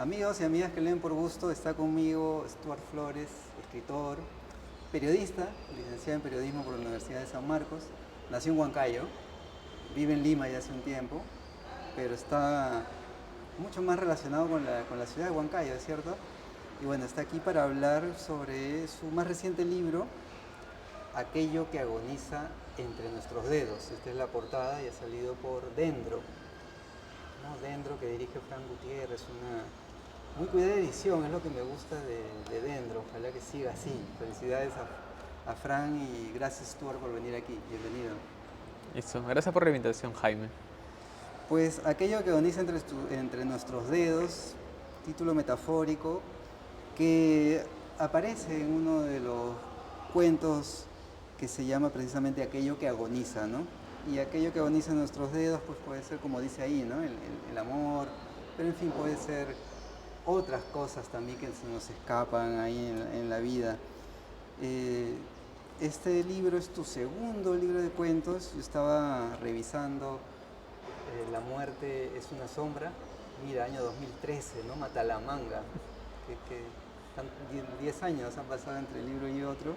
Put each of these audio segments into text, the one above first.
Amigos y amigas que leen por gusto, está conmigo Stuart Flores, escritor, periodista, licenciado en periodismo por la Universidad de San Marcos. Nació en Huancayo, vive en Lima ya hace un tiempo, pero está mucho más relacionado con la ciudad de Huancayo, ¿es cierto? Y bueno, está aquí para hablar sobre su más reciente libro, Aquello que agoniza entre nuestros dedos. Esta es la portada y ha salido por Dendro, ¿no? Dendro, que dirige Fran Gutiérrez, una muy cuidada edición, es lo que me gusta de Dendro. Ojalá que siga así. Felicidades a Fran y gracias, Stuart, por venir aquí. Bienvenido. Listo, gracias por la invitación, Jaime. Pues aquello que agoniza entre nuestros dedos, título metafórico que aparece en uno de los cuentos que se llama precisamente Aquello que agoniza, ¿no? Y aquello que agoniza en nuestros dedos, pues puede ser como dice ahí, ¿no? El amor, pero en fin, puede ser otras cosas también que se nos escapan ahí en la vida. Eh, este libro es tu segundo libro de cuentos. Yo estaba revisando La muerte es una sombra. Mira, año 2013, ¿no? Matalamanga. Que 10 años han pasado entre el libro y otro.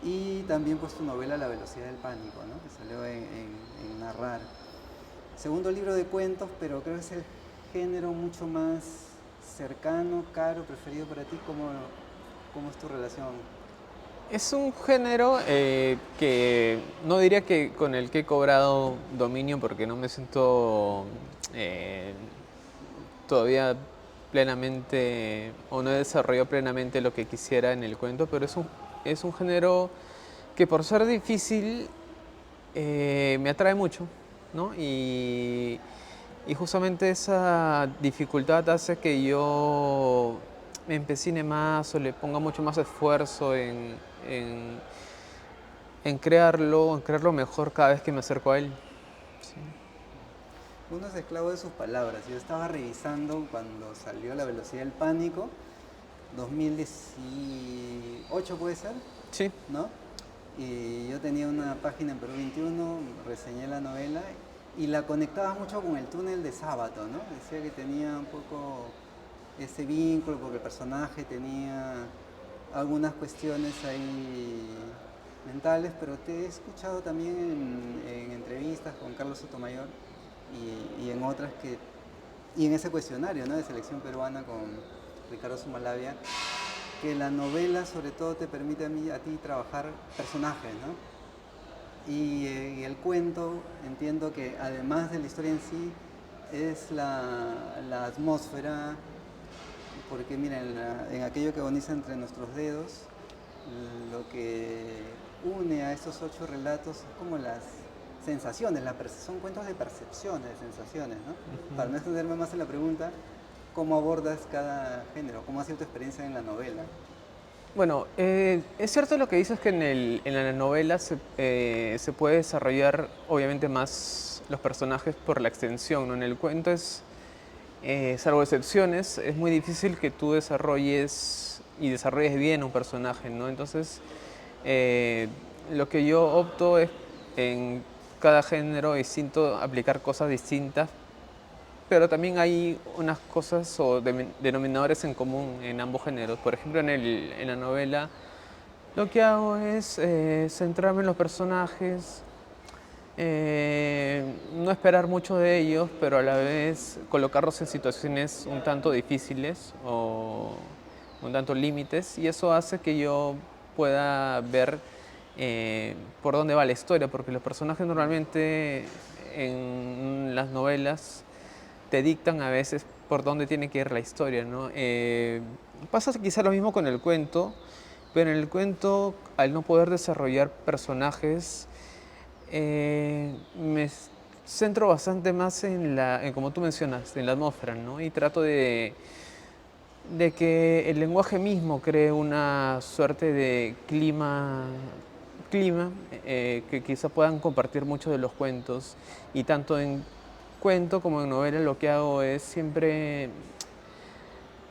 Y también pues tu novela La velocidad del pánico, ¿no? Que salió en Narrar. Segundo libro de cuentos, pero creo que es el género mucho más cercano, caro, preferido para ti. ¿Cómo es tu relación? Es un género que no diría que con el que he cobrado dominio porque no me siento eh, todavía plenamente o no he desarrollado plenamente lo que quisiera en el cuento, pero es un género que por ser difícil me atrae mucho, ¿no? Y justamente esa dificultad hace que yo me empecine más o le ponga mucho más esfuerzo en, en crearlo mejor cada vez que me acerco a él. Sí. Uno es esclavo de sus palabras. Yo estaba revisando cuando salió La velocidad del pánico, 2018 puede ser, Sí. ¿no? Y yo tenía una página en Perú 21, reseñé la novela y la conectaba mucho con el túnel de Sábato, ¿no? Decía que tenía un poco ese vínculo porque el personaje tenía algunas cuestiones ahí mentales, pero te he escuchado también en entrevistas con Carlos Sotomayor y en otras y en ese cuestionario, ¿no? De selección peruana con Ricardo Sumalavia, que la novela sobre todo te permite a ti trabajar personajes, ¿no? Y el cuento, entiendo que además de la historia en sí, es la atmósfera, porque mira, en aquello que agoniza entre nuestros dedos, lo que une a estos 8 relatos es como las sensaciones, son cuentos de percepciones, de sensaciones, ¿no? Para no extenderme más en la pregunta, ¿cómo abordas cada género? ¿Cómo ha sido tu experiencia en la novela? Bueno, es cierto lo que dices que en la novela se puede desarrollar obviamente más los personajes por la extensión, ¿no? En el cuento salvo excepciones, es muy difícil que tú desarrolles bien un personaje, ¿no? Entonces, eh, lo que yo opto es en cada género distinto aplicar cosas distintas, pero también hay unas cosas o denominadores en común en ambos géneros. Por ejemplo, en la novela lo que hago es centrarme en los personajes, no esperar mucho de ellos, pero a la vez colocarlos en situaciones un tanto difíciles o un tanto límites, y eso hace que yo pueda ver por dónde va la historia, porque los personajes normalmente en las novelas te dictan a veces por dónde tiene que ir la historia, ¿no? Pasa quizá lo mismo con el cuento, pero en el cuento, al no poder desarrollar personajes, me centro bastante más como tú mencionas, en la atmósfera, ¿no? Y trato de que el lenguaje mismo cree una suerte de clima que quizá puedan compartir muchos de los cuentos. Y tanto en cuento como en novela lo que hago es siempre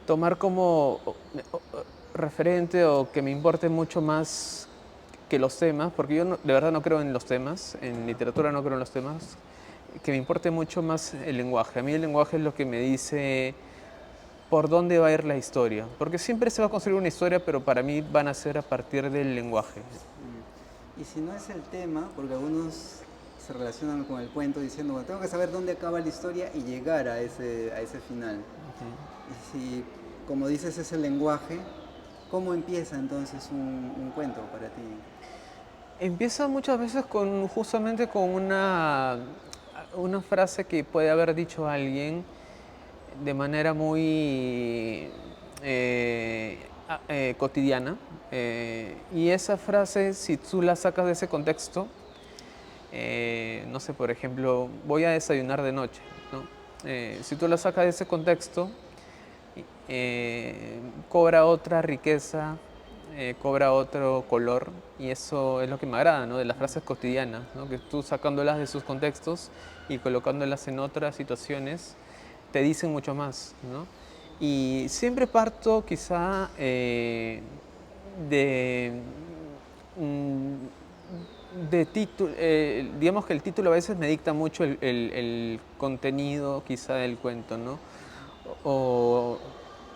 tomar como referente o que me importe mucho más que los temas, porque yo de verdad no creo en los temas, en literatura no creo en los temas, que me importe mucho más el lenguaje. A mí el lenguaje es lo que me dice por dónde va a ir la historia. Porque siempre se va a construir una historia, pero para mí van a ser a partir del lenguaje. Y si no es el tema, porque algunos se relacionan con el cuento diciendo, bueno, tengo que saber dónde acaba la historia y llegar a ese final. Y si, como dices, es el lenguaje, ¿cómo empieza entonces un cuento para ti? Empieza muchas veces justamente con una frase que puede haber dicho alguien de manera muy cotidiana. Y esa frase, si tú la sacas de ese contexto, no sé, por ejemplo, voy a desayunar de noche, ¿no? Si tú la sacas de ese contexto, cobra otra riqueza, cobra otro color, y eso es lo que me agrada, ¿no? De las frases cotidianas, ¿no? Que tú sacándolas de sus contextos y colocándolas en otras situaciones te dicen mucho más, ¿no? Y siempre parto quizá de, de título, digamos que el título a veces me dicta mucho el contenido quizá del cuento, ¿no? O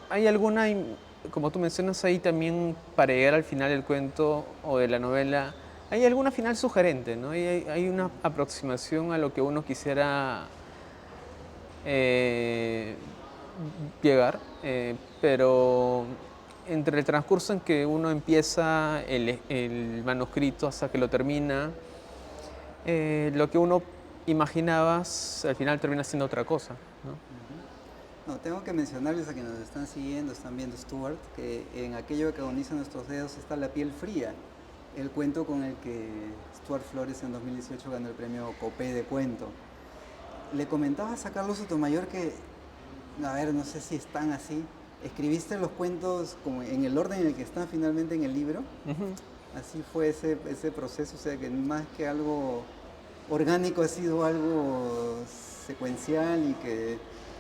hay alguna, como tú mencionas ahí también, para llegar al final del cuento o de la novela, hay alguna final sugerente, ¿no? Hay una aproximación a lo que uno quisiera eh, llegar, pero entre el transcurso en que uno empieza el manuscrito hasta que lo termina, lo que uno imaginaba al final termina siendo otra cosa, ¿no? No, tengo que mencionarles a quienes nos están siguiendo, están viendo Stuart, que en aquello que agoniza nuestros dedos está La piel fría, el cuento con el que Stuart Flores en 2018 ganó el premio Copé de cuento. Le comentabas a Carlos Sotomayor que, a ver, no sé si están así, escribiste los cuentos como en el orden en el que están finalmente en el libro. Así fue ese proceso, o sea que más que algo orgánico ha sido algo secuencial y que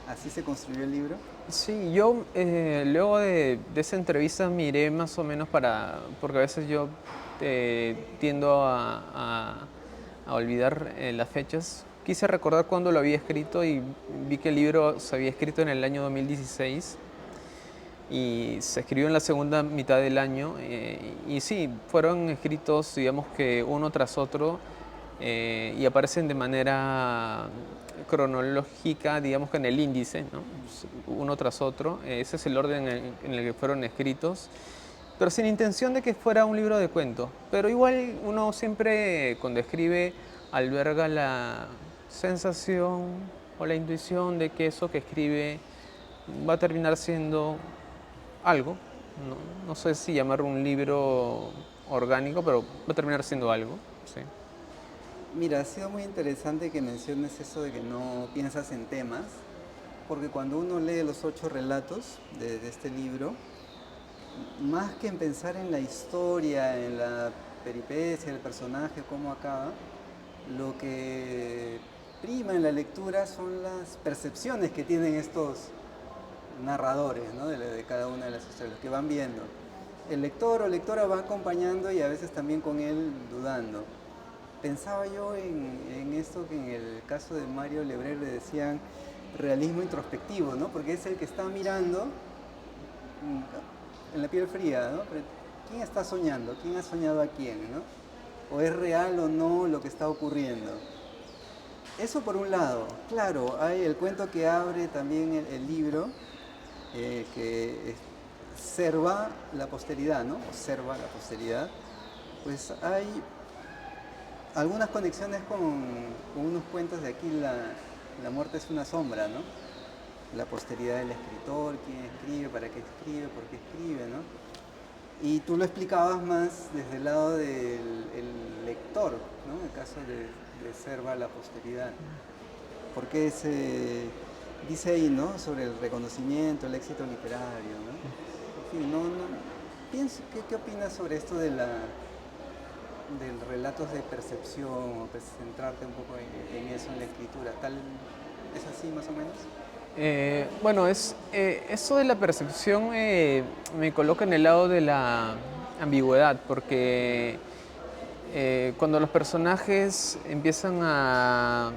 así se construyó el libro. Sí, yo luego de esa entrevista miré más o menos porque a veces yo tiendo a olvidar las fechas. Quise recordar cuándo lo había escrito y vi que el libro se había escrito en el año 2016 y se escribió en la segunda mitad del año. Y sí, fueron escritos, digamos que uno tras otro, y aparecen de manera cronológica, digamos que en el índice, ¿no? Uno tras otro. Ese es el orden en el que fueron escritos, pero sin intención de que fuera un libro de cuentos. Pero igual uno siempre cuando escribe alberga la sensación o la intuición de que eso que escribe va a terminar siendo algo. No sé si llamarlo un libro orgánico, pero va a terminar siendo algo. Sí. Mira, ha sido muy interesante que menciones eso de que no piensas en temas, porque cuando uno lee los 8 relatos de este libro, más que en pensar en la historia, en la peripecia del personaje, cómo acaba, lo que prima en la lectura son las percepciones que tienen estos narradores, ¿no? de cada una de las historias, que van viendo. El lector o lectora va acompañando y a veces también con él dudando. Pensaba yo en esto que en el caso de Mario Lebré le decían realismo introspectivo, ¿no? Porque es el que está mirando en la piel fría, ¿no? Pero ¿quién está soñando? ¿Quién ha soñado a quién, no? ¿O es real o no lo que está ocurriendo? Eso por un lado. Claro, hay el cuento que abre también el libro, que observa la posteridad, ¿no? Observa la posteridad. Pues hay algunas conexiones con unos cuentos de aquí, la muerte es una sombra, ¿no? La posteridad del escritor, quién escribe, para qué escribe, por qué escribe, ¿no? Y tú lo explicabas más desde el lado del lector, ¿no? En el caso de Serva, la posteridad. Porque se dice ahí, ¿no? Sobre el reconocimiento, el éxito literario, ¿no? En fin, pienso, ¿qué opinas sobre esto del relatos de percepción, pues centrarte un poco en eso, en la escritura? ¿Es así más o menos? Bueno, eso de la percepción me coloca en el lado de la ambigüedad, porque cuando los personajes empiezan a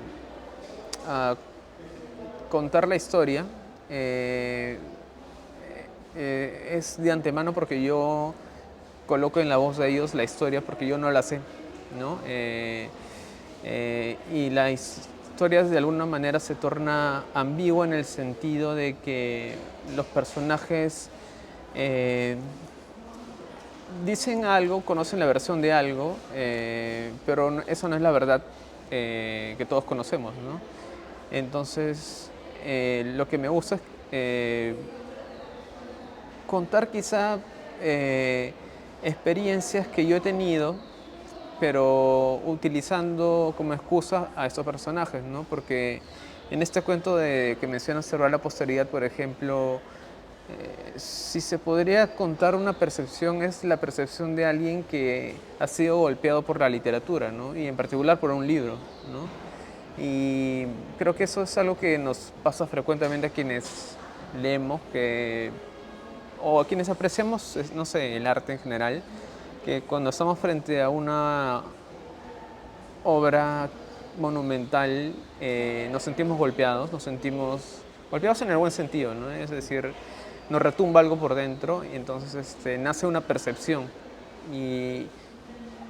contar la historia, es de antemano porque yo coloco en la voz de ellos la historia porque yo no la sé, ¿no? Y la historia de alguna manera se torna ambigua en el sentido de que los personajes dicen algo, conocen la versión de algo, pero eso no es la verdad que todos conocemos, ¿no? Entonces, lo que me gusta es contar quizá experiencias que yo he tenido, pero utilizando como excusa a estos personajes, ¿no? Porque en este cuento que mencionas cerrar la posteridad, por ejemplo, si se podría contar una percepción, es la percepción de alguien que ha sido golpeado por la literatura, ¿no? Y en particular por un libro, ¿no? Y creo que eso es algo que nos pasa frecuentemente a quienes leemos, o a quienes apreciamos, no sé, el arte en general, que cuando estamos frente a una obra monumental nos sentimos golpeados en el buen sentido, ¿no? Es decir, nos retumba algo por dentro y entonces nace una percepción. Y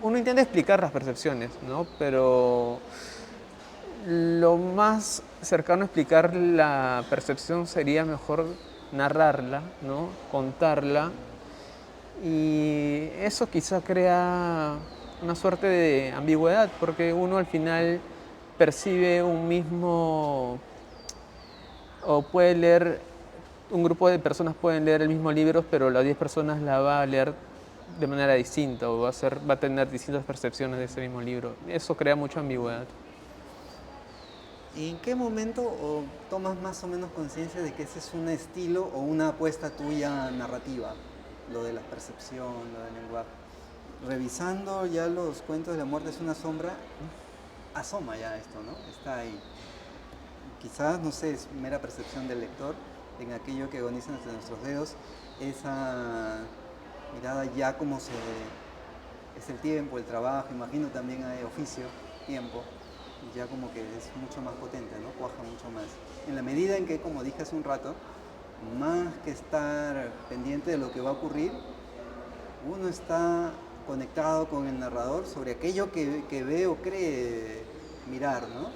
uno intenta explicar las percepciones, ¿no? Pero lo más cercano a explicar la percepción sería mejor narrarla, ¿no? Contarla. Y eso quizá crea una suerte de ambigüedad, porque uno al final percibe un mismo, o puede leer, un grupo de personas pueden leer el mismo libro, pero las 10 personas la va a leer de manera distinta, o va a tener distintas percepciones de ese mismo libro. Eso crea mucha ambigüedad. ¿Y en qué momento tomas más o menos conciencia de que ese es un estilo o una apuesta tuya narrativa? Lo de la percepción, lo del lenguaje. Revisando ya los cuentos de la muerte es una sombra, asoma ya esto, ¿no? Está ahí. Quizás, no sé, es mera percepción del lector en aquello que agoniza entre nuestros dedos, esa mirada ya como es el tiempo, el trabajo, imagino también hay oficio, tiempo, y ya como que es mucho más potente, ¿no? Cuaja mucho más. En la medida en que, como dije hace un rato, más que estar pendiente de lo que va a ocurrir, uno está conectado con el narrador sobre aquello que ve o cree mirar, ¿no?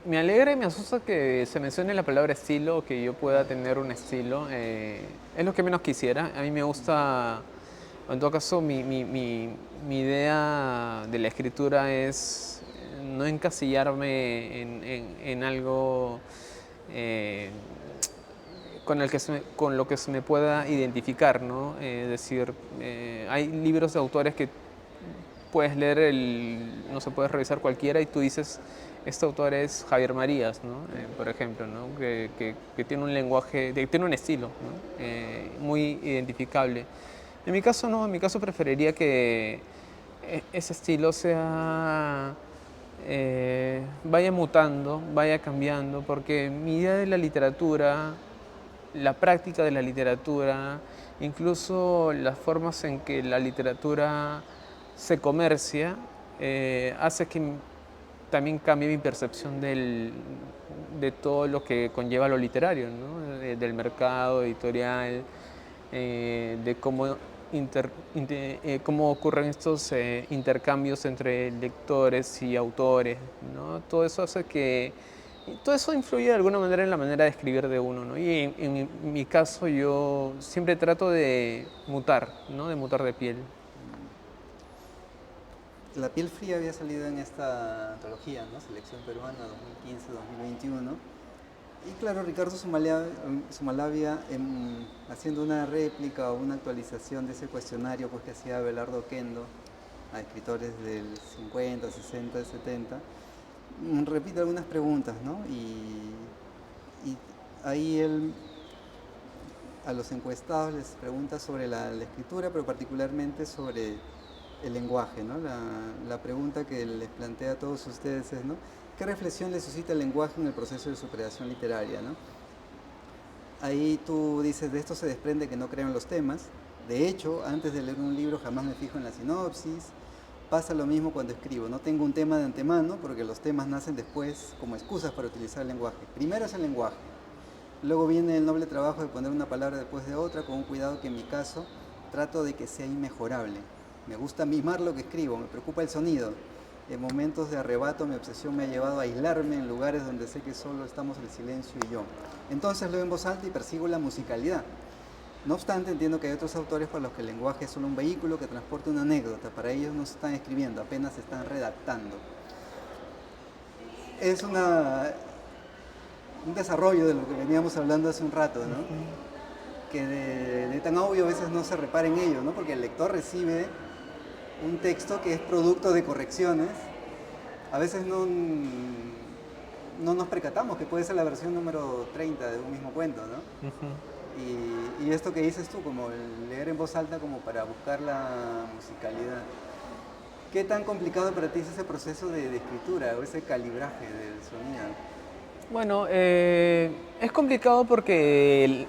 Me alegra y me asusta que se mencione la palabra estilo, que yo pueda tener un estilo. Es lo que menos quisiera. A mí me gusta, en todo caso, mi idea de la escritura es no encasillarme en algo con lo que se me pueda identificar, ¿no? Es decir, hay libros de autores que puedes leer no se puede revisar cualquiera y tú dices, este autor es Javier Marías, ¿no? Por ejemplo, ¿no? Que tiene un lenguaje, tiene un estilo, ¿no? Muy identificable. En mi caso no, en mi caso preferiría que ese estilo vaya mutando, vaya cambiando, porque mi idea de la literatura, la práctica de la literatura, incluso las formas en que la literatura se comercia, hace que también cambie mi percepción de todo lo que conlleva lo literario, ¿no? Del mercado editorial, de cómo ocurren estos intercambios entre lectores y autores, ¿no? Todo eso hace todo eso influye de alguna manera en la manera de escribir de uno, ¿no? Y en mi caso yo siempre trato de mutar, ¿no? De mutar de piel. La piel fría había salido en esta antología, ¿no? Selección peruana 2015-2021. Y claro, Ricardo Sumalavia, haciendo una réplica o una actualización de ese cuestionario pues, que hacía Abelardo Oquendo a escritores del 50, 60, 70, repite algunas preguntas, ¿no? Y ahí él a los encuestados les pregunta sobre la escritura, pero particularmente sobre el lenguaje, ¿no? La pregunta que les plantea a todos ustedes es, ¿no? ¿Qué reflexión le suscita el lenguaje en el proceso de su creación literaria, ¿no? Ahí tú dices, de esto se desprende que no creo en los temas. De hecho, antes de leer un libro jamás me fijo en la sinopsis. Pasa lo mismo cuando escribo. No tengo un tema de antemano porque los temas nacen después como excusas para utilizar el lenguaje. Primero es el lenguaje. Luego viene el noble trabajo de poner una palabra después de otra, con un cuidado que en mi caso trato de que sea inmejorable. Me gusta mimar lo que escribo, me preocupa el sonido. En momentos de arrebato mi obsesión me ha llevado a aislarme en lugares donde sé que solo estamos el silencio y yo. Entonces leo en voz alta y persigo la musicalidad. No obstante, entiendo que hay otros autores para los que el lenguaje es solo un vehículo que transporta una anécdota. Para ellos no se están escribiendo, apenas se están redactando. Es un desarrollo de lo que veníamos hablando hace un rato, ¿no? Que de tan obvio a veces no se repara en ello, ¿no? Porque el lector recibe un texto que es producto de correcciones. A veces no nos percatamos que puede ser la versión número 30 de un mismo cuento, ¿no? Y esto que dices tú, como el leer en voz alta como para buscar la musicalidad. ¿Qué tan complicado para ti es ese proceso de escritura o ese calibraje del sonido? Bueno, es complicado porque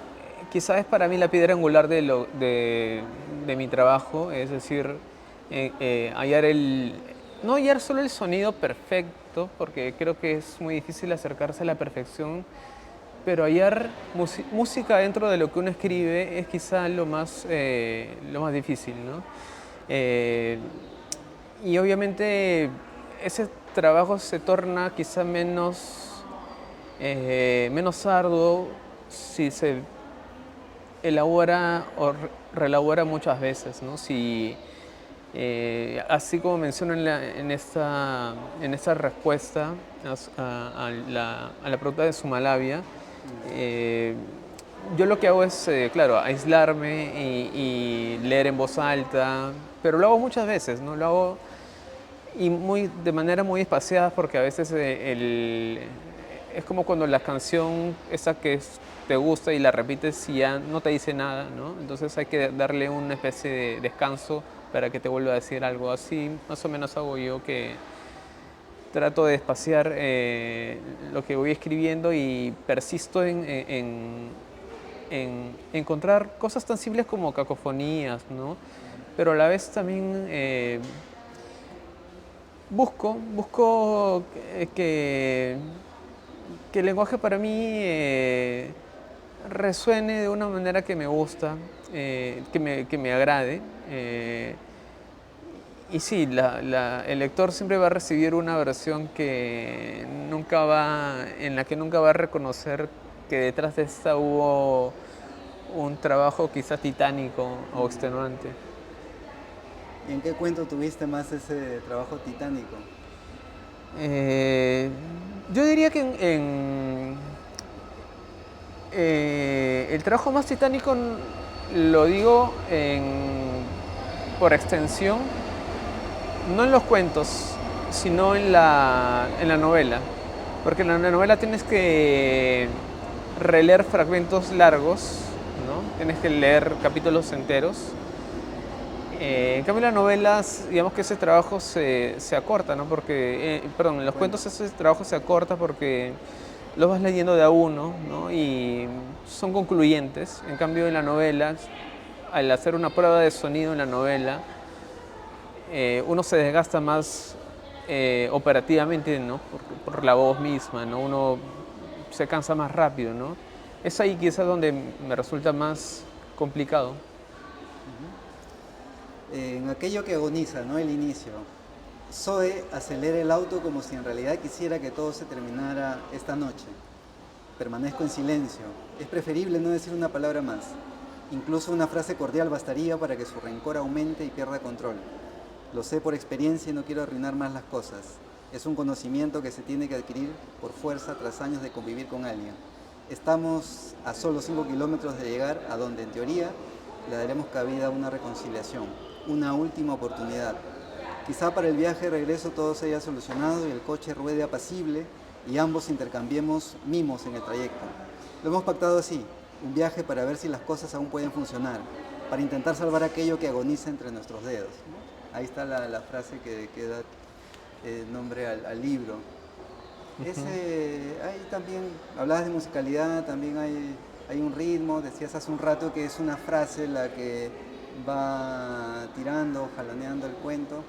quizás es para mí la piedra angular de mi trabajo, es decir, hallar no hallar solo el sonido perfecto, porque creo que es muy difícil acercarse a la perfección, pero hallar música dentro de lo que uno escribe es quizá lo más difícil, ¿no? Y obviamente ese trabajo se torna quizá menos arduo si se elabora o reelabora muchas veces, ¿no? Si, así como menciono en esta respuesta a la pregunta de Sumalabia, yo lo que hago es, claro, aislarme y leer en voz alta, pero lo hago muchas veces, ¿no? Lo hago de manera muy espaciada porque a veces es como cuando la canción esa te gusta y la repites y ya no te dice nada, ¿no? Entonces hay que darle una especie de descanso para que te vuelva a decir algo así. Más o menos hago yo, que trato de espaciar lo que voy escribiendo y persisto en encontrar cosas tan simples como cacofonías, ¿no? Pero a la vez también busco que el lenguaje para mí resuene de una manera que me gusta, que me agrade. Y sí, el lector siempre va a recibir una versión en la que nunca va a reconocer que detrás de esta hubo un trabajo quizás titánico o extenuante. ¿Y en qué cuento tuviste más ese trabajo titánico? Yo diría que el trabajo más titánico lo digo por extensión, no en los cuentos, sino en la novela. Porque en la novela tienes que releer fragmentos largos, ¿no? Tienes que leer capítulos enteros. En cambio, en las novelas, digamos que ese trabajo se acorta, ¿no? Porque, perdón, en los cuentos ese trabajo se acorta porque los vas leyendo de a uno, ¿no? Y son concluyentes. En cambio, en la novela, al hacer una prueba de sonido en la novela, uno se desgasta más operativamente, ¿no? Por la voz misma, ¿no? Uno se cansa más rápido, ¿no? Es ahí quizás donde me resulta más complicado. En aquello que agoniza, ¿no? El inicio. Zoe acelera el auto como si en realidad quisiera que todo se terminara esta noche. Permanezco en silencio. Es preferible no decir una palabra más. Incluso una frase cordial bastaría para que su rencor aumente y pierda control. Lo sé por experiencia y no quiero arruinar más las cosas. Es un conocimiento que se tiene que adquirir por fuerza tras años de convivir con alguien. Estamos a solo 5 kilómetros de llegar a donde en teoría le daremos cabida a una reconciliación, una última oportunidad. Quizá para el viaje de regreso todo se haya solucionado y el coche ruede apacible y ambos intercambiemos mimos en el trayecto. Lo hemos pactado así, un viaje para ver si las cosas aún pueden funcionar, para intentar salvar aquello que agoniza entre nuestros dedos. Ahí está la frase que da nombre al libro. Ahí también, hablabas de musicalidad, también hay un ritmo, decías hace un rato que es una frase la que va tirando, jaloneando el cuento.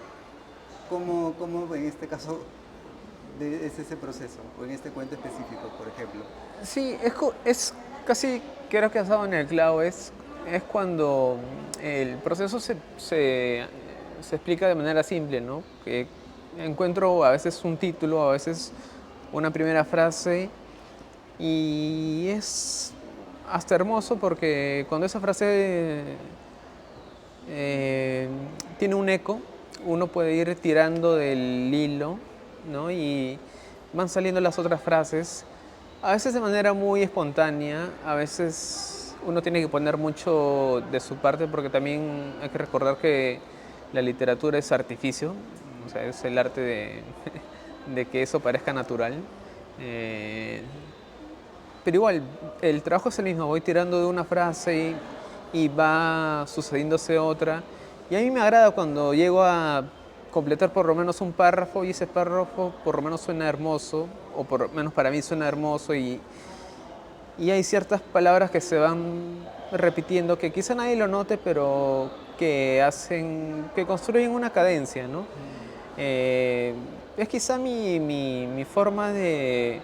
¿Cómo en este caso es ese proceso, o en este cuento específico, por ejemplo? Sí, Casi creo que has dado en el clavo, es cuando el proceso se explica de manera simple, ¿no? Que encuentro a veces un título, a veces una primera frase y es hasta hermoso porque cuando esa frase eh, tiene un eco, uno puede ir tirando del hilo, ¿no? Y van saliendo las otras frases, a veces de manera muy espontánea, a veces uno tiene que poner mucho de su parte porque también hay que recordar que la literatura es artificio, o sea, es el arte de que eso parezca natural. Eh, pero igual, el trabajo es el mismo, voy tirando de una frase y va sucediéndose otra. Y a mí me agrada cuando llego a completar por lo menos un párrafo y ese párrafo por lo menos suena hermoso, o por lo menos para mí suena hermoso y hay ciertas palabras que se van repitiendo que quizá nadie lo note, pero que hacen, que construyen una cadencia, ¿no? Eh, es quizá mi forma de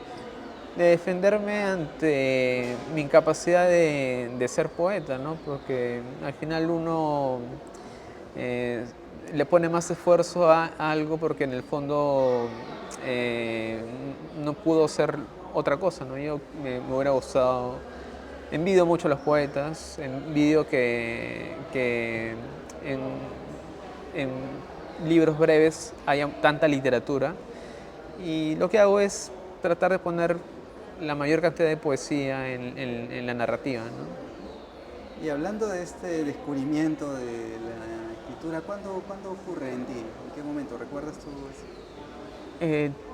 defenderme ante mi incapacidad de ser poeta, ¿no? Porque al final uno eh, le pone más esfuerzo a algo porque en el fondo eh, no pudo ser otra cosa, ¿no? Yo me hubiera gustado, envidio mucho a los poetas, envidio que en libros breves haya tanta literatura y lo que hago es tratar de poner la mayor cantidad de poesía en la narrativa, ¿no? Y hablando de este descubrimiento de la escritura, ¿cuándo ocurre en ti? ¿En qué momento? ¿Recuerdas tú eso?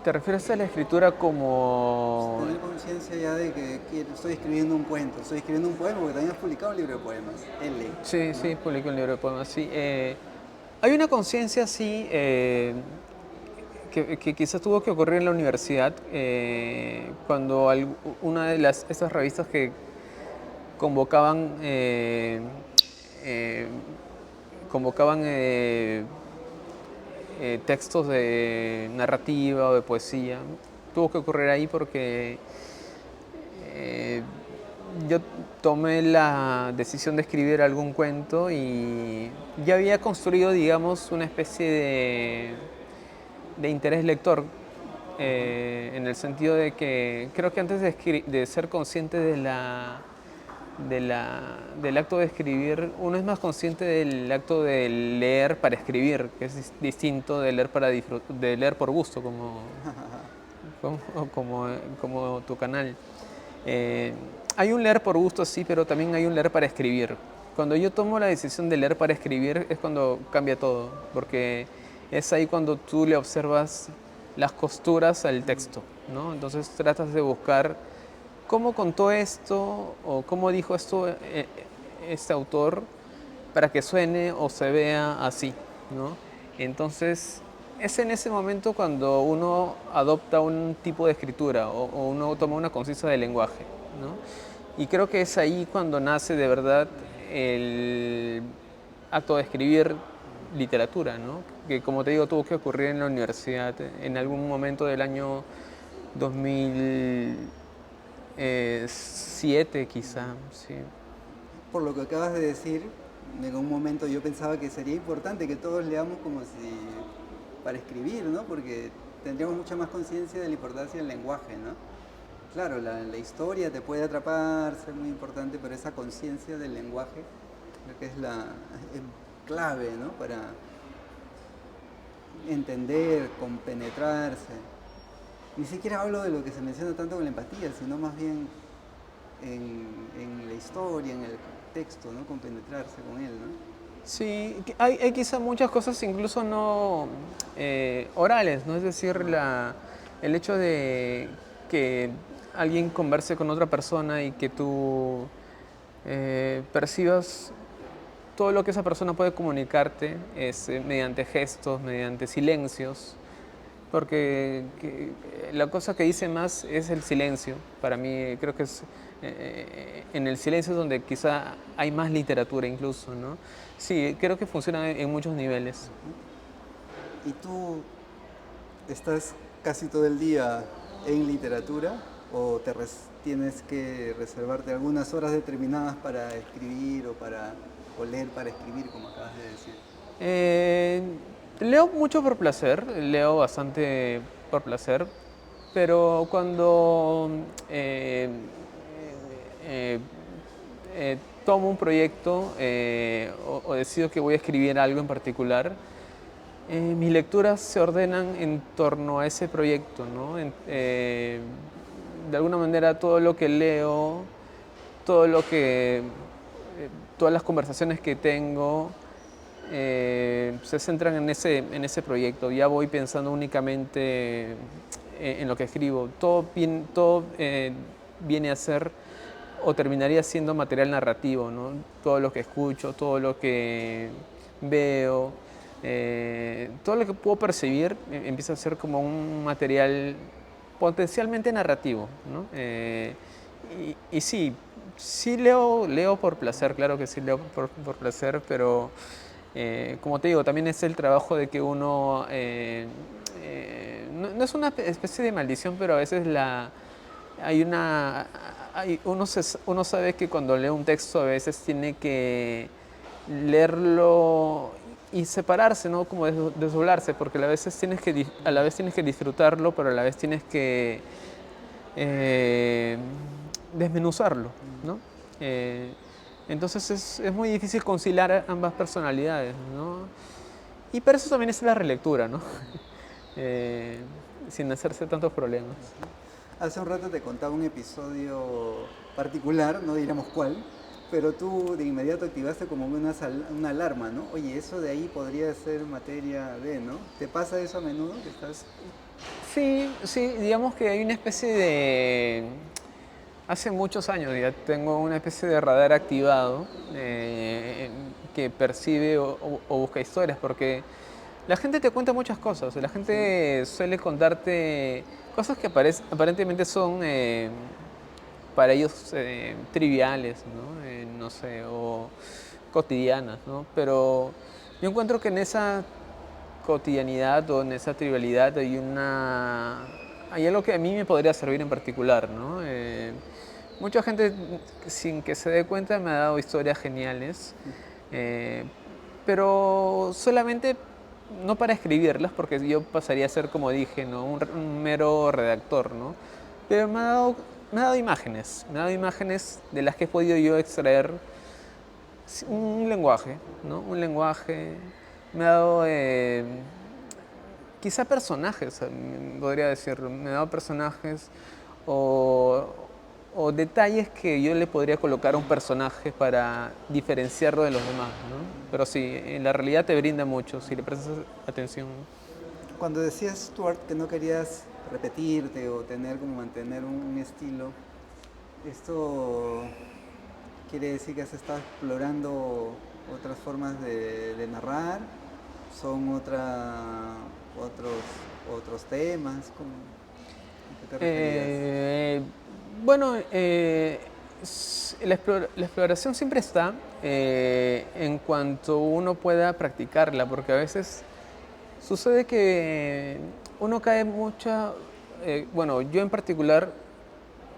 ¿Te refieres a la escritura como...? Tener conciencia ya de que estoy escribiendo un cuento, estoy escribiendo un poema, porque también has publicado un libro de poemas, L, Sí, ¿no? sí, publiqué un libro de poemas, sí. Hay una conciencia, sí, que quizás tuvo que ocurrir en la universidad, cuando una de estas revistas que convocaban, eh, convocaban textos de narrativa o de poesía. Tuvo que ocurrir ahí porque eh, yo tomé la decisión de escribir algún cuento y ya había construido, digamos, una especie de interés lector, en el sentido de que creo que antes de ser consciente del acto de escribir, uno es más consciente del acto de leer para escribir, que es distinto de leer, de leer por gusto, como tu canal. Eh, Hay un leer por gusto, sí, pero también hay un leer para escribir. Cuando yo tomo la decisión de leer para escribir es cuando cambia todo, porque es ahí cuando tú le observas las costuras al texto, ¿no? Entonces tratas de buscar cómo contó esto o cómo dijo esto este autor para que suene o se vea así, ¿no? Entonces es en ese momento cuando uno adopta un tipo de escritura o uno toma una conciencia del lenguaje, ¿no? Y creo que es ahí cuando nace de verdad el acto de escribir literatura, ¿no? Que como te digo tuvo que ocurrir en la universidad en algún momento del año 2007 quizá, sí. Por lo que acabas de decir, en un momento yo pensaba que sería importante que todos leamos como si para escribir, ¿no? Porque tendríamos mucha más conciencia de la importancia del lenguaje, ¿no? Claro, la historia te puede atrapar, ser muy importante, pero esa conciencia del lenguaje creo que es clave, ¿no? Para entender, compenetrarse. Ni siquiera hablo de lo que se menciona tanto con la empatía, sino más bien en la historia, en el texto, ¿no? Compenetrarse con él, ¿no? Sí, hay quizá muchas cosas incluso no orales, ¿no? Es decir, el hecho de que alguien converse con otra persona y que tú percibas todo lo que esa persona puede comunicarte es mediante gestos, mediante silencios, porque la cosa que dice más es el silencio. Para mí creo que es en el silencio es donde quizá hay más literatura incluso, ¿no? Sí, creo que funciona en muchos niveles. Y tú estás casi todo el día en literatura. o tienes que reservarte algunas horas determinadas para escribir o leer para escribir, como acabas de decir? Eh, leo mucho por placer, leo bastante por placer, pero cuando eh, eh, tomo un proyecto o decido que voy a escribir algo en particular, mis lecturas se ordenan en torno a ese proyecto, ¿no? De alguna manera todo lo que leo, todo lo que, todas las conversaciones que tengo se centran en ese proyecto. Ya voy pensando únicamente en lo que escribo. Todo viene a ser o terminaría siendo material narrativo, ¿no? Todo lo que escucho, todo lo que veo, todo lo que puedo percibir empieza a ser como un material potencialmente narrativo, ¿no? Y sí, sí leo por placer, claro que sí leo por placer, pero como te digo, también es el trabajo de que uno, no es una especie de maldición, pero a veces hay una, uno sabe que cuando lee un texto a veces tiene que leerlo y separarse, ¿no? Como desdoblarse, porque a la vez tienes que disfrutarlo, pero a la vez tienes que eh, desmenuzarlo, ¿no? Eh, entonces es muy difícil conciliar ambas personalidades, ¿no? Y para eso también es la relectura, ¿no? Eh, sin hacerse tantos problemas. Hace un rato te contaba un episodio particular, no diremos cuál, pero tú de inmediato activaste como una alarma, ¿no? Oye, eso de ahí podría ser materia de, ¿no? ¿Te pasa eso a menudo que estás? Sí, sí, digamos que hay una especie de... Hace muchos años ya tengo una especie de radar activado que percibe o busca historias, porque la gente te cuenta muchas cosas. La Sí. gente suele contarte cosas que aparentemente son para ellos triviales, ¿no? No sé, o cotidianas, ¿no? Pero yo encuentro que en esa cotidianidad o en esa trivialidad hay algo que a mí me podría servir en particular, ¿no? Mucha gente sin que se dé cuenta me ha dado historias geniales, eh, pero solamente no para escribirlas, porque yo pasaría a ser, como dije, ¿no? Un mero redactor, ¿no? Pero me ha dado imágenes de las que he podido yo extraer un lenguaje, ¿no? Un lenguaje, me ha dado quizá personajes, podría decir, me ha dado personajes o, o detalles que yo le podría colocar a un personaje para diferenciarlo de los demás, ¿no? Pero sí, en la realidad te brinda mucho si le prestas atención. Cuando decías, Stuart, que no querías repetirte o tener como mantener un estilo, esto quiere decir que has estado explorando otras formas de narrar, son otros, otros temas, ¿a qué te referías? Eh, bueno, la exploración siempre está en cuanto uno pueda practicarla, porque a veces sucede que uno cae bueno, yo en particular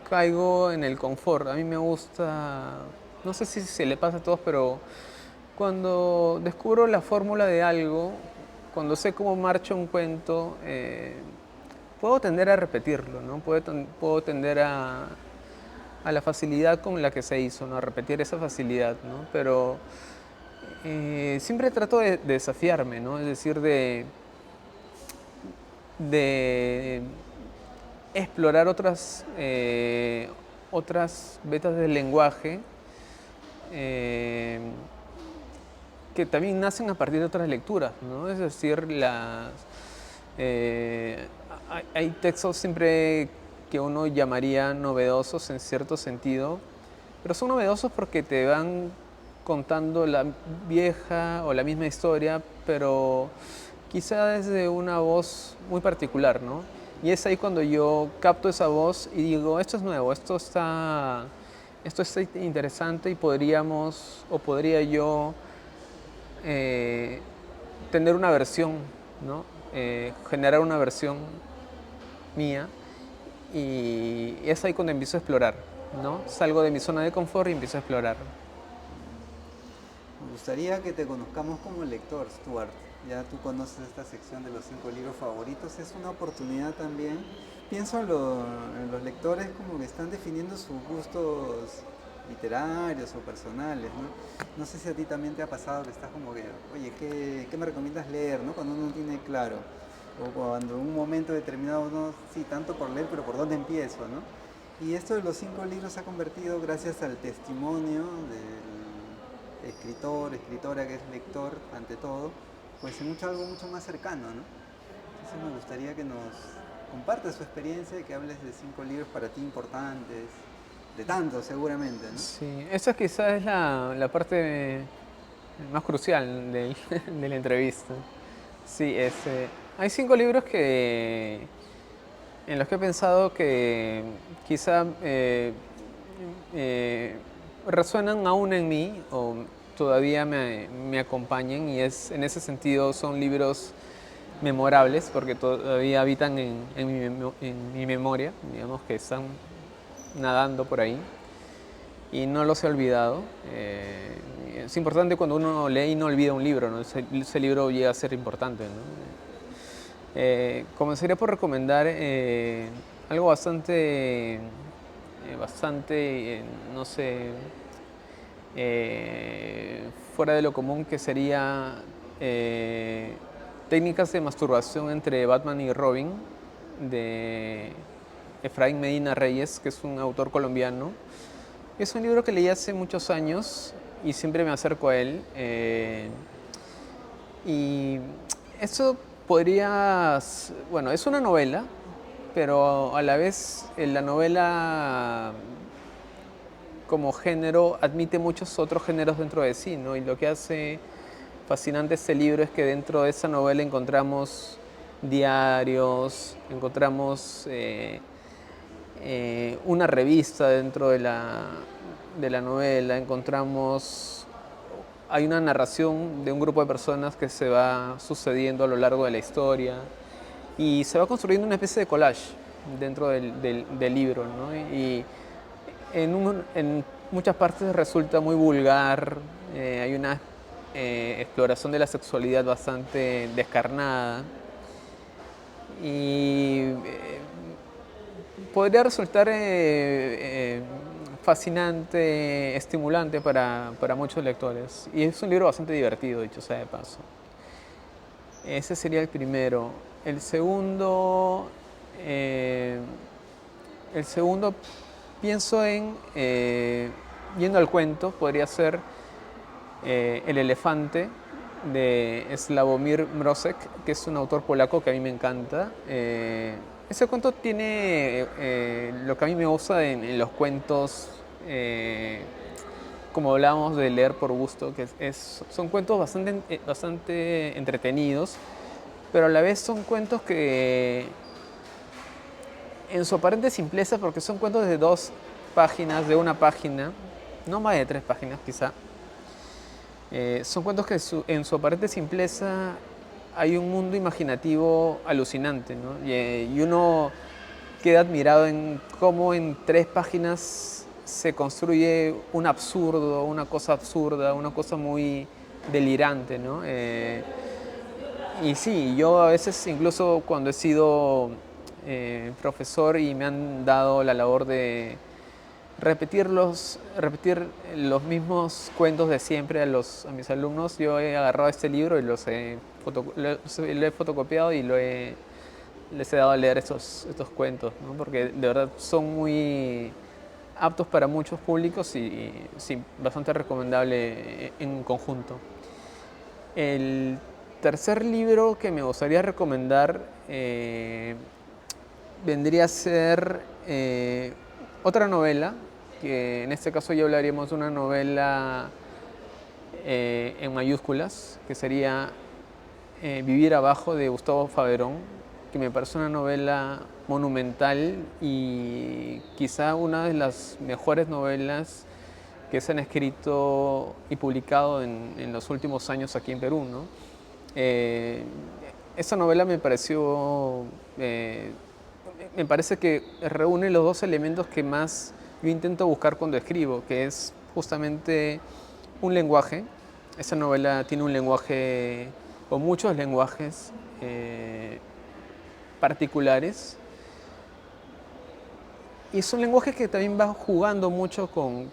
caigo en el confort. A mí me gusta, no sé si se le pasa a todos, pero cuando descubro la fórmula de algo, cuando sé cómo marcha un cuento, puedo tender a repetirlo, ¿no? Puedo tender a la facilidad con la que se hizo, ¿no? A repetir esa facilidad, ¿no? Pero siempre trato de desafiarme, ¿no? Es decir, de explorar otras vetas del lenguaje eh, que también nacen a partir de otras lecturas, ¿no? Es decir, eh, hay textos siempre que uno llamaría novedosos en cierto sentido, pero son novedosos porque te van contando la vieja o la misma historia, pero quizá desde una voz muy particular, ¿no? Y es ahí cuando yo capto esa voz y digo, esto es nuevo, esto está interesante y podría yo eh, tener una versión, ¿no? Generar una versión mía y es ahí cuando empiezo a explorar, ¿no? Salgo de mi zona de confort y empiezo a explorar. Me gustaría que te conozcamos como lector, Stuart. Ya tú conoces esta sección de los 5 libros favoritos. Es una oportunidad también. Pienso en los lectores como que están definiendo sus gustos literarios o personales, ¿no? No sé si a ti también te ha pasado que estás como que, oye, ¿qué me recomiendas leer, ¿no? Cuando uno no tiene claro. O cuando en un momento determinado uno, sí, tanto por leer, pero ¿por dónde empiezo, no? Y esto de los 5 libros se ha convertido, gracias al testimonio del escritor, escritora que es lector ante todo, pues en algo mucho más cercano, ¿no? Entonces me gustaría que nos compartas su experiencia y que hables de 5 libros para ti importantes, de tantos seguramente, ¿no? Sí, esa quizás es la parte más crucial de la entrevista. Sí, hay 5 libros en los que he pensado que quizá eh, resuenan aún en mí o todavía me acompañan y en ese sentido son libros memorables porque todavía habitan en mi memoria, digamos que están nadando por ahí y no los he olvidado. Es importante cuando uno lee y no olvida un libro, ¿no? Ese libro llega a ser importante, ¿no? Comenzaría por recomendar algo bastante, no sé, fuera de lo común, que sería Técnicas de masturbación entre Batman y Robin, de Efraín Medina Reyes, que es un autor colombiano. Es un libro que leí hace muchos años y siempre me acerco a él. Y eso bueno, es una novela, pero a la vez la novela como género admite muchos otros géneros dentro de sí, ¿no? Y lo que hace fascinante este libro es que dentro de esa novela encontramos diarios, encontramos una revista dentro de la novela, hay una narración de un grupo de personas que se va sucediendo a lo largo de la historia y se va construyendo una especie de collage dentro del libro, ¿no? Y en muchas partes resulta muy vulgar, hay una exploración de la sexualidad bastante descarnada y podría resultar fascinante, estimulante para muchos lectores. Y es un libro bastante divertido, dicho sea de paso. Ese sería el primero. Eh, el segundo pienso yendo al cuento, podría ser El elefante, de Sławomir Mrożek, que es un autor polaco que a mí me encanta. Ese cuento tiene lo que a mí me gusta en los cuentos, como hablábamos de leer por gusto, que son cuentos bastante entretenidos, pero a la vez son cuentos que en su aparente simpleza, porque son cuentos de 2 páginas, de una página, no más de 3 páginas quizá, son cuentos que en su aparente simpleza hay un mundo imaginativo alucinante, ¿no? Y uno queda admirado en cómo en 3 páginas se construye un absurdo, una cosa absurda, una cosa muy delirante, ¿no? Y sí, yo a veces incluso cuando he sido profesor y me han dado la labor de repetir los mismos cuentos de siempre a mis alumnos, yo he agarrado este libro y lo he fotocopiado y les he dado a leer estos cuentos, ¿no? Porque de verdad son muy aptos para muchos públicos y sí, bastante recomendable en conjunto. El tercer libro que me gustaría recomendar vendría a ser otra novela, que en este caso ya hablaríamos de una novela en mayúsculas, que sería Vivir abajo, de Gustavo Faberón, que me parece una novela monumental y quizá una de las mejores novelas que se han escrito y publicado en los últimos años aquí en Perú, ¿no? Esa novela me pareció me parece que reúne los dos elementos que más yo intento buscar cuando escribo, que es justamente un lenguaje. Esa novela tiene un lenguaje, o muchos lenguajes particulares, y es un lenguaje que también va jugando mucho con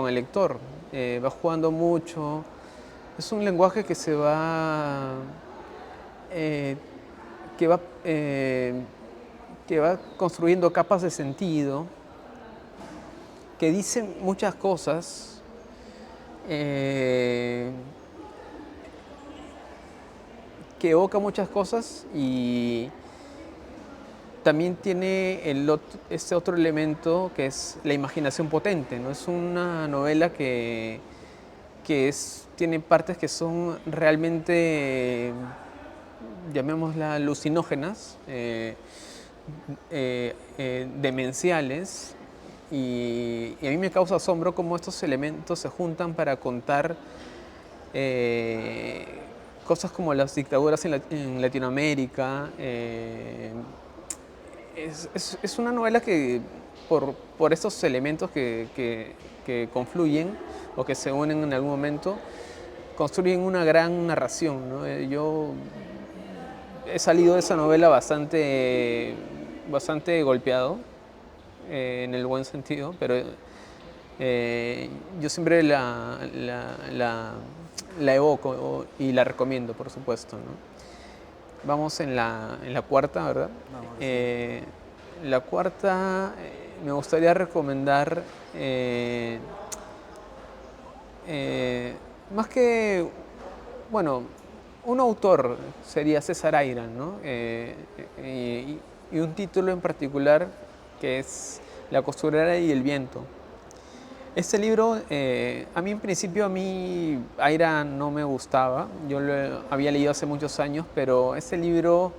el lector, va jugando mucho. Es un lenguaje que se va, eh, que va, que va construyendo capas de sentido, que dicen muchas cosas, que evoca muchas cosas, y también tiene este otro elemento que es la imaginación potente, ¿no? Es una novela tiene partes que son realmente, llamémoslas alucinógenas, demenciales, y a mí me causa asombro cómo estos elementos se juntan para contar cosas como las dictaduras en Latinoamérica. Es una novela que, por estos elementos que confluyen o que se unen en algún momento, construyen una gran narración, ¿no? Yo he salido de esa novela bastante golpeado, en el buen sentido, pero yo siempre la evoco y la recomiendo, por supuesto, ¿no? Vamos en la cuarta, ¿verdad? La cuarta, me gustaría recomendar, más que, bueno, un autor sería César Ayran, ¿no? Y un título en particular que es La costurera y el viento. Este libro, a mí en principio, Aira no me gustaba, yo lo había leído hace muchos años, pero este libro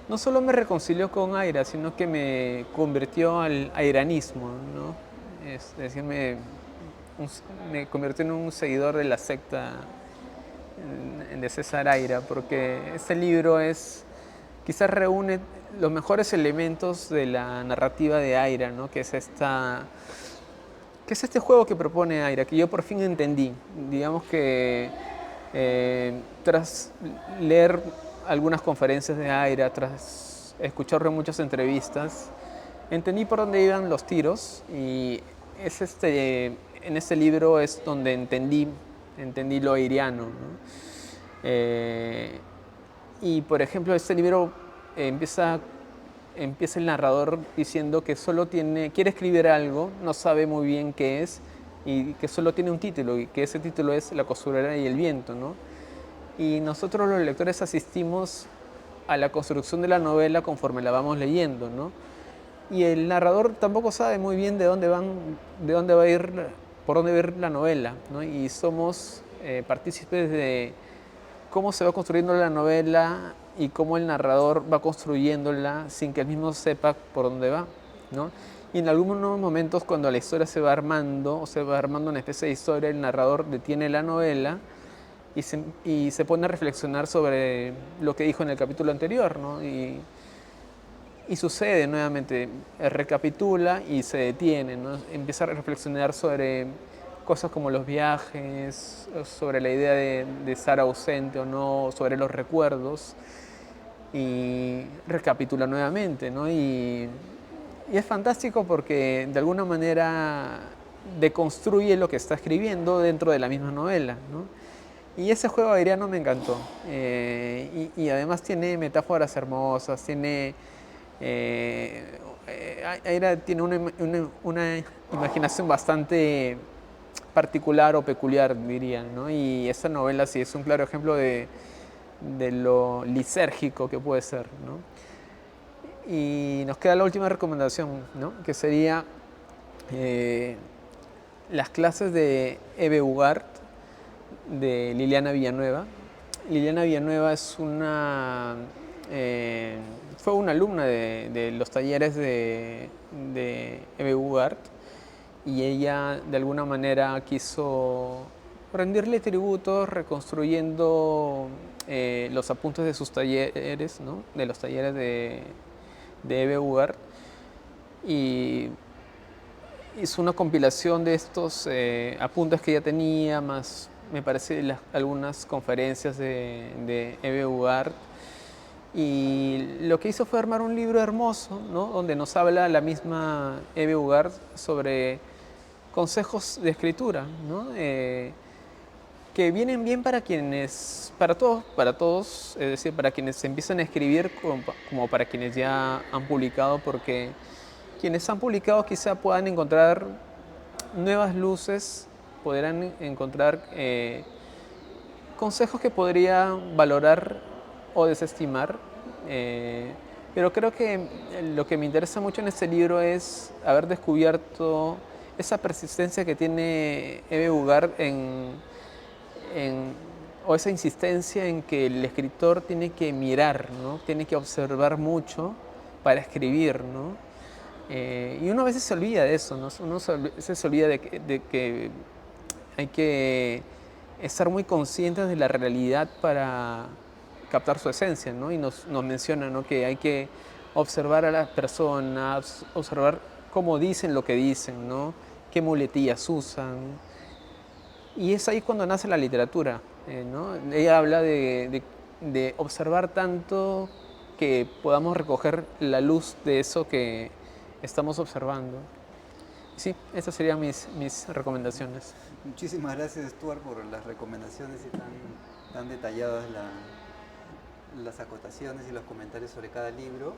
no solo me reconcilió con Aira, sino que me convirtió al airanismo, ¿no? Es decir, me convirtió en un seguidor de la secta de César Aira, porque este libro quizás reúne los mejores elementos de la narrativa de Aira, ¿no? Que es este juego que propone Aira, que yo por fin entendí. Digamos que tras leer algunas conferencias de Aira, tras escuchar muchas entrevistas, entendí por dónde iban los tiros, y en este libro es donde entendí lo airiano, ¿no? Y por ejemplo, este libro empieza el narrador diciendo que solo quiere escribir algo, no sabe muy bien qué es, y que solo tiene un título, y que ese título es La costurera y el viento, ¿no? Y nosotros los lectores asistimos a la construcción de la novela conforme la vamos leyendo, ¿no? Y el narrador tampoco sabe muy bien por dónde va a ir la novela, ¿no? Y somos partícipes de cómo se va construyendo la novela y cómo el narrador va construyéndola sin que él mismo sepa por dónde va, ¿no? Y en algunos momentos, cuando la historia se va armando, o se va armando una especie de historia, el narrador detiene la novela y se pone a reflexionar sobre lo que dijo en el capítulo anterior, ¿no? Y sucede nuevamente, recapitula y se detiene, ¿no? Empieza a reflexionar sobre cosas como los viajes, sobre la idea de estar ausente o no, sobre los recuerdos, y recapitula nuevamente, ¿no? Y es fantástico porque de alguna manera deconstruye lo que está escribiendo dentro de la misma novela, ¿no? Y ese juego airiano me encantó. Y además tiene metáforas hermosas, Aira tiene una imaginación bastante particular o peculiar, dirían, ¿no? Y esta novela sí es un claro ejemplo de lo lisérgico que puede ser, ¿no? Y nos queda la última recomendación, ¿no? Que sería Las clases de Eve Ugart, de Liliana Villanueva. Liliana Villanueva fue una alumna de los talleres de Eve Ugart, y ella de alguna manera quiso rendirle tributo reconstruyendo los apuntes de sus talleres, ¿no? De los talleres de de E.B. Ugart, y hizo una compilación de estos apuntes que ya tenía, más me parece algunas conferencias de E.B. Ugart. Y lo que hizo fue armar un libro hermoso, ¿no? Donde nos habla la misma E.B. Ugart sobre consejos de escritura, ¿no? Que vienen bien para quienes, para todos, es decir, para quienes empiezan a escribir como para quienes ya han publicado, porque quienes han publicado quizá puedan encontrar nuevas luces, podrán encontrar consejos que podría valorar o desestimar. Pero creo que lo que me interesa mucho en este libro es haber descubierto esa persistencia que tiene E.B. Ugart o esa insistencia en que el escritor tiene que mirar, ¿no? Tiene que observar mucho para escribir, ¿no? Y uno a veces se olvida de eso, ¿no? Uno a veces se olvida de que hay que estar muy conscientes de la realidad para captar su esencia, ¿no? Y nos menciona, ¿no? Que hay que observar a las personas, observar cómo dicen lo que dicen, ¿no? Qué muletillas usan. Y es ahí cuando nace la literatura, ¿no? Ella habla de observar tanto que podamos recoger la luz de eso que estamos observando. Sí, esas serían mis recomendaciones. Muchísimas gracias, Stuart, por las recomendaciones y tan detalladas las acotaciones y los comentarios sobre cada libro.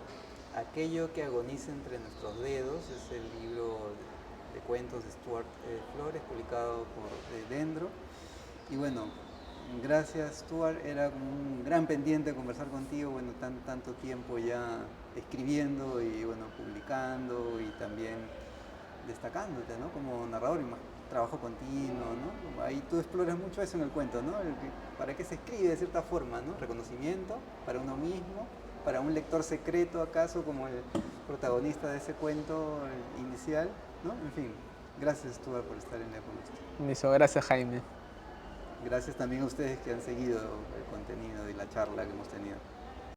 Aquello que agoniza entre nuestros dedos es el libro de cuentos de Stuart Flores, publicado por Dendro. Y bueno, gracias, Stuart, era un gran pendiente conversar contigo, bueno, tanto tiempo ya escribiendo y bueno, publicando y también destacándote, ¿no? Como narrador y más trabajo continuo, ¿no? Ahí tú exploras mucho eso en el cuento, ¿no? ¿Para qué se escribe de cierta forma, ¿no? Reconocimiento para uno mismo, para un lector secreto acaso como el protagonista de ese cuento inicial, ¿no? En fin, gracias, Stuart, por estar en la con Muchas gracias, Jaime. Gracias también a ustedes que han seguido el contenido y la charla que hemos tenido.